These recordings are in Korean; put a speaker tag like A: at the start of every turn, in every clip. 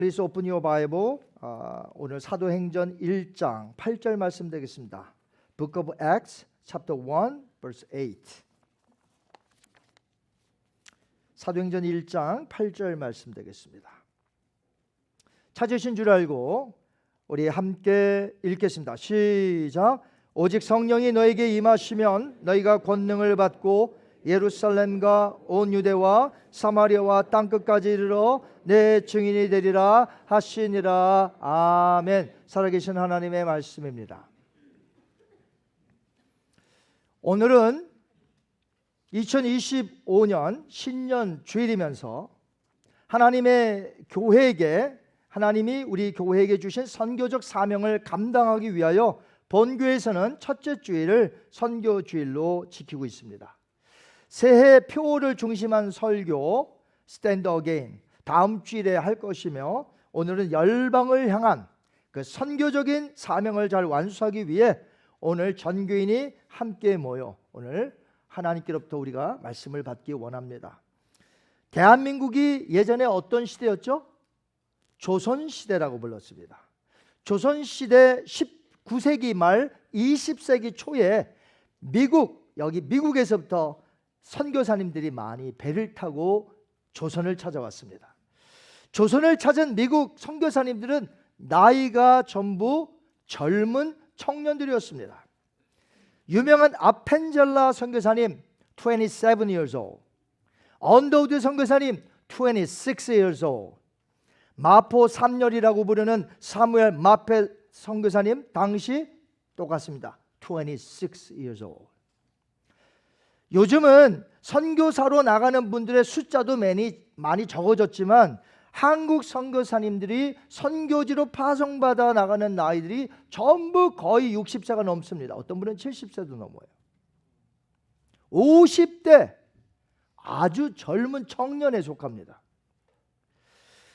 A: Please open your Bible. 오늘 사도행전 1장 8절 말씀 되겠습니다. Book of Acts, chapter 1, verse 8. 사도행전 1장 8절 말씀 되겠습니다. 찾으신 줄 알고 우리 함께 읽겠습니다. 시작. 오직 성령이 너에게 임하시면 너희가 권능을 받고 예루살렘과 온 유대와 사마리아와 땅끝까지 이르러 내 증인이 되리라 하시니라. 아멘. 살아계신 하나님의 말씀입니다. 오늘은 2025년 신년 주일이면서 하나님의 교회에게, 하나님이 우리 교회에게 주신 선교적 사명을 감당하기 위하여 본교에서는 첫째 주일을 선교주일로 지키고 있습니다. 새해 표를 중심한 설교 Stand Again 다음 주일에 할 것이며, 오늘은 열방을 향한 그 선교적인 사명을 잘 완수하기 위해 오늘 전교인이 함께 모여 오늘 하나님께로부터 우리가 말씀을 받기 원합니다. 대한민국이 예전에 어떤 시대였죠? 조선시대라고 불렀습니다. 조선시대 19세기 말 20세기 초에 여기 미국에서부터 선교사님들이 많이 배를 타고 조선을 찾아왔습니다. 조선을 찾은 미국 선교사님들은 나이가 전부 젊은 청년들이었습니다. 유명한 아펜젤라 선교사님 27 years old, 언더우드 선교사님 26 years old, 마포 삼열이라고 부르는 사무엘 마페 선교사님 당시 똑같습니다. 26 years old. 요즘은 선교사로 나가는 분들의 숫자도 많이 적어졌지만 한국 선교사님들이 선교지로 파송받아 나가는 나이들이 전부 거의 60세가 넘습니다. 어떤 분은 70세도 넘어요. 50대 아주 젊은 청년에 속합니다.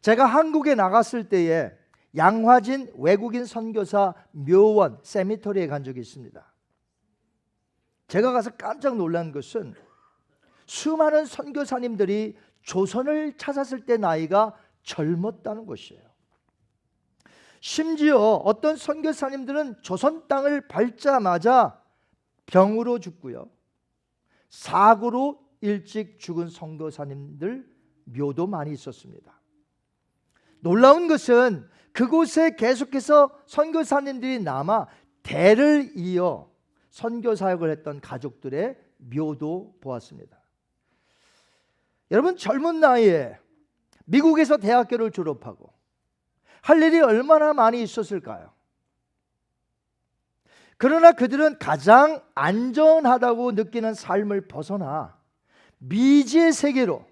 A: 제가 한국에 나갔을 때에 양화진 외국인 선교사 묘원 세미터리에 간 적이 있습니다. 제가 가서 깜짝 놀란 것은 수많은 선교사님들이 조선을 찾았을 때 나이가 젊었다는 것이에요. 심지어 어떤 선교사님들은 조선 땅을 밟자마자 병으로 죽고요, 사고로 일찍 죽은 선교사님들 묘도 많이 있었습니다. 놀라운 것은 그곳에 계속해서 선교사님들이 남아 대를 이어 선교 사역을 했던 가족들의 묘도 보았습니다. 여러분, 젊은 나이에 미국에서 대학교를 졸업하고 할 일이 얼마나 많이 있었을까요? 그러나 그들은 가장 안전하다고 느끼는 삶을 벗어나 미지의 세계로,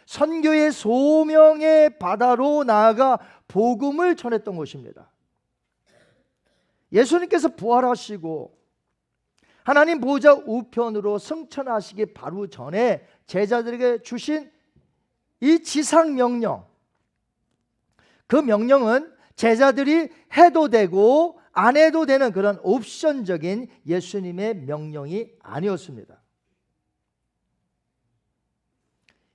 A: 선교의 소명의 바다로 나아가 복음을 전했던 것입니다. 예수님께서 부활하시고 하나님 보좌 우편으로 승천하시기 바로 전에 제자들에게 주신 이 지상 명령, 그 명령은 제자들이 해도 되고 안 해도 되는 그런 옵션적인 예수님의 명령이 아니었습니다.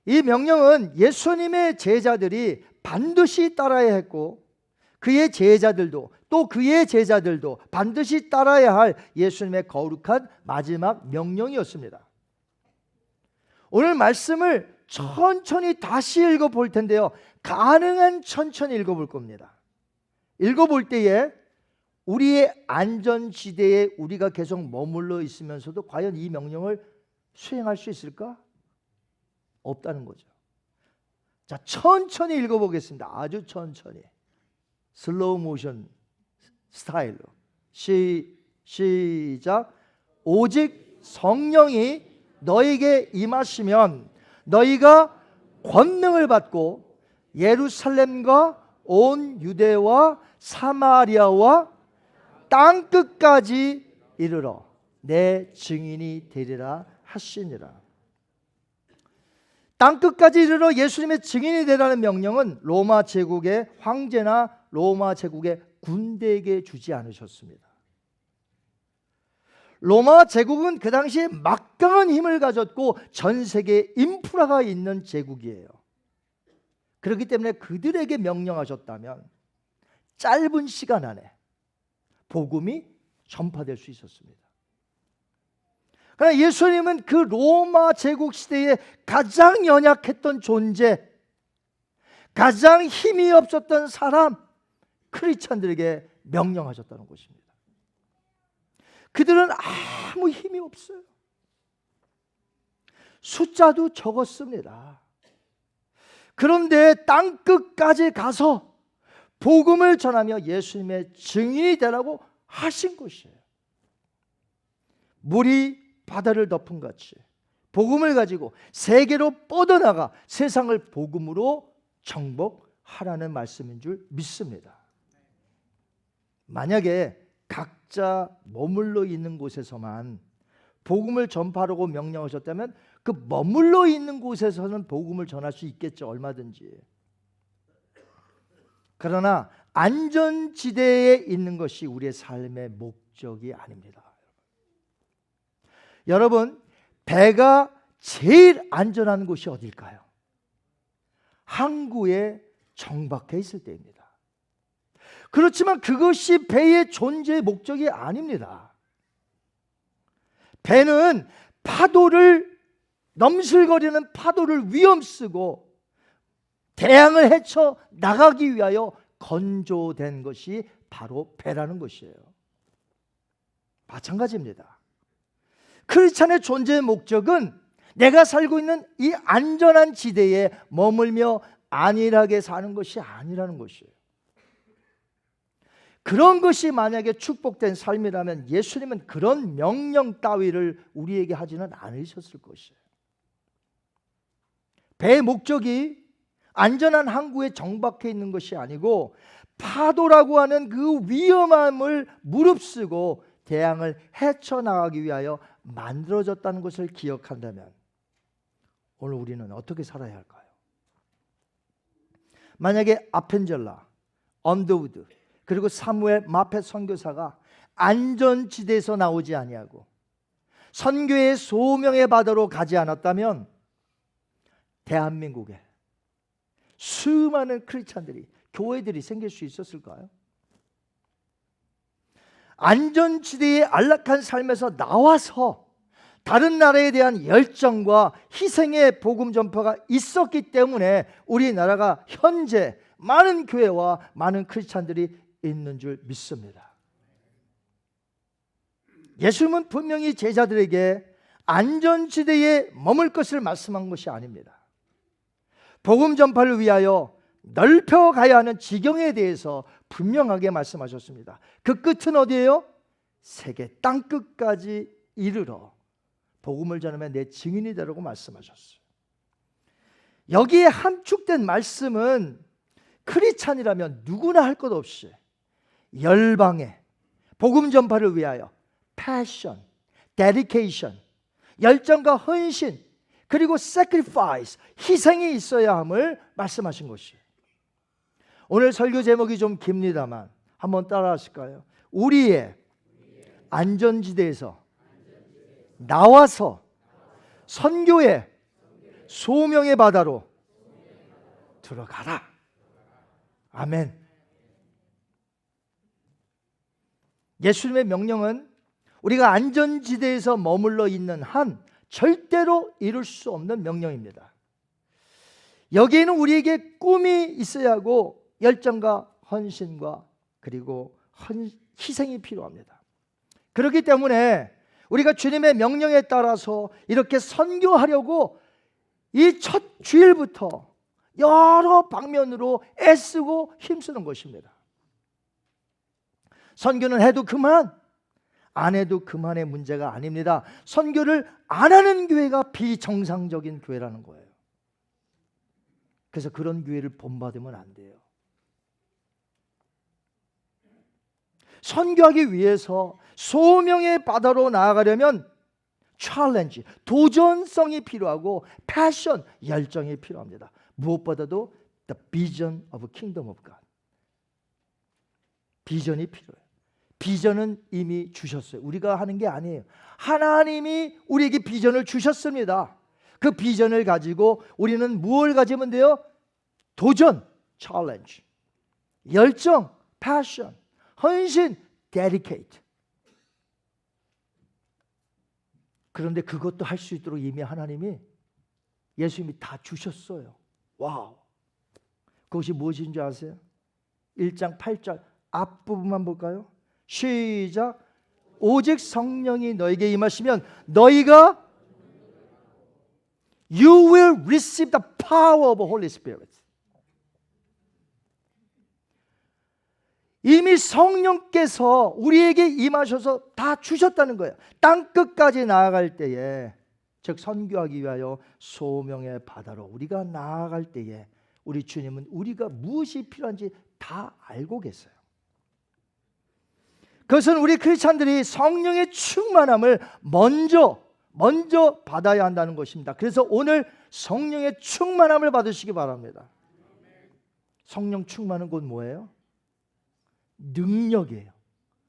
A: 이 명령은 예수님의 제자들이 반드시 따라야 했고, 그의 제자들도 또 그의 제자들도 반드시 따라야 할 예수님의 거룩한 마지막 명령이었습니다. 오늘 말씀을 천천히 다시 읽어볼 텐데요, 가능한 천천히 읽어볼 겁니다. 읽어볼 때에 우리의 안전지대에 우리가 계속 머물러 있으면서도 과연 이 명령을 수행할 수 있을까? 없다는 거죠. 자, 천천히 읽어보겠습니다. 아주 천천히, 슬로우 모션 스타일로. 시작. 오직 성령이 너에게 임하시면 너희가 권능을 받고 예루살렘과 온 유대와 사마리아와 땅끝까지 이르러 내 증인이 되리라 하시니라. 땅끝까지 이르러 예수님의 증인이 되라는 명령은 로마 제국의 황제나 로마 제국의 군대에게 주지 않으셨습니다. 로마 제국은 그 당시에 막강한 힘을 가졌고 전 세계에 인프라가 있는 제국이에요. 그렇기 때문에 그들에게 명령하셨다면 짧은 시간 안에 복음이 전파될 수 있었습니다. 그러나 예수님은 그 로마 제국 시대에 가장 연약했던 존재, 가장 힘이 없었던 사람, 크리스찬들에게 명령하셨다는 것입니다. 그들은 아무 힘이 없어요. 숫자도 적었습니다. 그런데 땅끝까지 가서 복음을 전하며 예수님의 증인이 되라고 하신 것이에요. 물이 바다를 덮은 같이 복음을 가지고 세계로 뻗어나가 세상을 복음으로 정복하라는 말씀인 줄 믿습니다. 만약에 각자 머물러 있는 곳에서만 복음을 전파하라고 명령하셨다면 그 머물러 있는 곳에서는 복음을 전할 수 있겠죠, 얼마든지. 그러나 안전지대에 있는 것이 우리의 삶의 목적이 아닙니다. 여러분, 배가 제일 안전한 곳이 어딜까요? 항구에 정박해 있을 때입니다. 그렇지만 그것이 배의 존재의 목적이 아닙니다. 배는 파도를, 넘실거리는 파도를 위험쓰고 대양을 헤쳐 나가기 위하여 건조된 것이 바로 배라는 것이에요. 마찬가지입니다. 크리스찬의 존재의 목적은 내가 살고 있는 이 안전한 지대에 머물며 안일하게 사는 것이 아니라는 것이에요. 그런 것이 만약에 축복된 삶이라면 예수님은 그런 명령 따위를 우리에게 하지는 않으셨을 것이에요. 배의 목적이 안전한 항구에 정박해 있는 것이 아니고 파도라고 하는 그 위험함을 무릅쓰고 대양을 헤쳐나가기 위하여 만들어졌다는 것을 기억한다면 오늘 우리는 어떻게 살아야 할까요? 만약에 아펜젤라, 언더우드, 그리고 사무엘 마펫 선교사가 안전지대에서 나오지 아니하고 선교의 소명의 바다로 가지 않았다면 대한민국에 수많은 크리스찬들이, 교회들이 생길 수 있었을까요? 안전지대의 안락한 삶에서 나와서 다른 나라에 대한 열정과 희생의 복음 전파가 있었기 때문에 우리나라가 현재 많은 교회와 많은 크리스찬들이 있는 줄 믿습니다. 예수님은 분명히 제자들에게 안전지대에 머물 것을 말씀한 것이 아닙니다. 복음 전파를 위하여 넓혀가야 하는 지경에 대해서 분명하게 말씀하셨습니다. 그 끝은 어디예요? 세계 땅끝까지 이르러 복음을 전하며 내 증인이 되라고 말씀하셨어요. 여기에 함축된 말씀은 크리스찬이라면 누구나 할 것 없이 열방에 복음 전파를 위하여 패션, 데디케이션, 열정과 헌신, 그리고 sacrifice, 희생이 있어야 함을 말씀하신 것이에요. 오늘 설교 제목이 좀 깁니다만 한번 따라 하실까요? 우리의 안전지대에서 나와서 선교의 소명의 바다로 들어가라. 아멘. 예수님의 명령은 우리가 안전지대에서 머물러 있는 한 절대로 이룰 수 없는 명령입니다. 여기에는 우리에게 꿈이 있어야 하고 열정과 헌신과 그리고 희생이 필요합니다. 그렇기 때문에 우리가 주님의 명령에 따라서 이렇게 선교하려고 이 첫 주일부터 여러 방면으로 애쓰고 힘쓰는 것입니다. 선교는 해도 그만, 안 해도 그만의 문제가 아닙니다. 선교를 안 하는 교회가 비정상적인 교회라는 거예요. 그래서 그런 교회를 본받으면 안 돼요. 선교하기 위해서 소명의 바다로 나아가려면 챌린지, 도전성이 필요하고 패션, 열정이 필요합니다. 무엇보다도 the vision of kingdom of God, 비전이 필요해요. 비전은 이미 주셨어요. 우리가 하는 게 아니에요. 하나님이 우리에게 비전을 주셨습니다. 그 비전을 가지고 우리는 무엇을 가지면 돼요? 도전, challenge, 열정, passion, 헌신, dedicate. 그런데 그것도 할 수 있도록 이미 하나님이 예수님이 다 주셨어요. 와우. 그것이 무엇인지 아세요? 1장 8절 앞부분만 볼까요? 시작. 오직 성령이 너에게 임하시면 너희가 You will receive the power of the Holy Spirit. 이미 성령께서 우리에게 임하셔서 다 주셨다는 거예요. 땅 끝까지 나아갈 때에, 즉 선교하기 위하여 소명의 바다로 우리가 나아갈 때에 우리 주님은 우리가 무엇이 필요한지 다 알고 계세요. 그것은 우리 크리스찬들이 성령의 충만함을 먼저 받아야 한다는 것입니다. 그래서 오늘 성령의 충만함을 받으시기 바랍니다. 성령 충만은 곧 뭐예요? 능력이에요.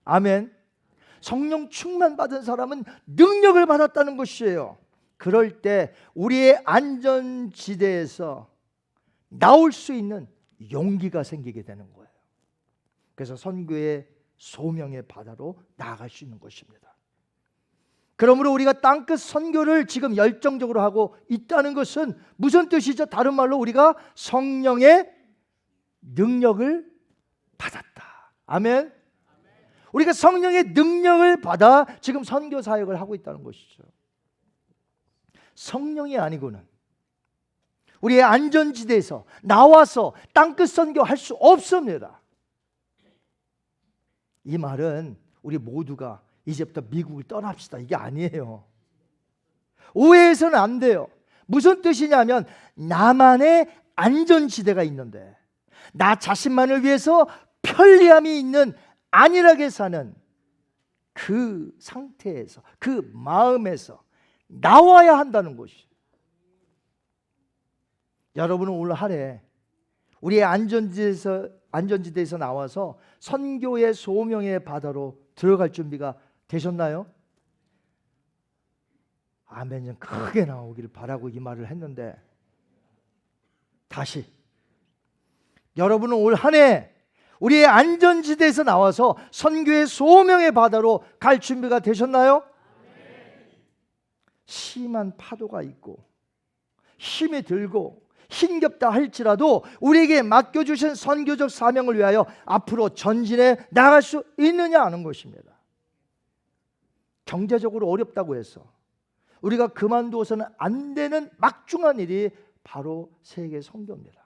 A: 아멘. 성령 충만 받은 사람은 능력을 받았다는 것이에요. 그럴 때 우리의 안전지대에서 나올 수 있는 용기가 생기게 되는 거예요. 그래서 선교의 소명의 바다로 나아갈 수 있는 것입니다. 그러므로 우리가 땅끝 선교를 지금 열정적으로 하고 있다는 것은 무슨 뜻이죠? 다른 말로 우리가 성령의 능력을 받았다. 아멘. 우리가 성령의 능력을 받아 지금 선교 사역을 하고 있다는 것이죠. 성령이 아니고는 우리의 안전지대에서 나와서 땅끝 선교할 수 없습니다. 이 말은 우리 모두가 이제부터 미국을 떠납시다 이게 아니에요. 오해해서는 안 돼요. 무슨 뜻이냐면 나만의 안전지대가 있는데 나 자신만을 위해서 편리함이 있는 안일하게 사는 그 상태에서 그 마음에서 나와야 한다는 것이죠. 여러분은 오늘 하루에 우리의 안전지대에서 나와서 선교의 소명의 바다로 들어갈 준비가 되셨나요? 아멘 좀 크게 나오기를 바라고 이 말을 했는데 다시 여러분은 올 한 해 우리의 안전지대에서 나와서 선교의 소명의 바다로 갈 준비가 되셨나요? 심한 파도가 있고 힘이 들고 힘겹다 할지라도 우리에게 맡겨주신 선교적 사명을 위하여 앞으로 전진해 나갈 수 있느냐 하는 것입니다. 경제적으로 어렵다고 해서 우리가 그만두어서는 안 되는 막중한 일이 바로 세계 선교입니다.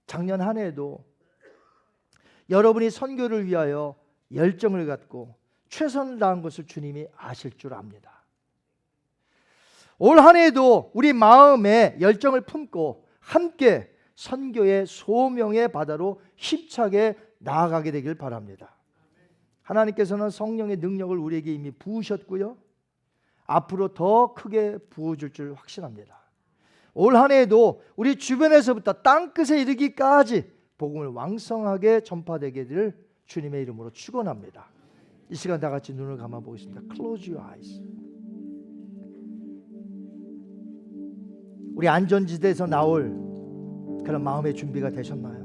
A: 작년 한 해에도 여러분이 선교를 위하여 열정을 갖고 최선을 다한 것을 주님이 아실 줄 압니다. 올 한 해도 우리 마음에 열정을 품고 함께 선교의 소명의 바다로 힘차게 나아가게 되길 바랍니다. 하나님께서는 성령의 능력을 우리에게 이미 부으셨고요. 앞으로 더 크게 부어줄 줄 확신합니다. 올 한 해에도 우리 주변에서부터 땅끝에 이르기까지 복음을 왕성하게 전파되기를 주님의 이름으로 축원합니다. 이 시간 다 같이 눈을 감아 보겠습니다. Close your eyes. 우리 안전지대에서 나올 그런 마음의 준비가 되셨나요?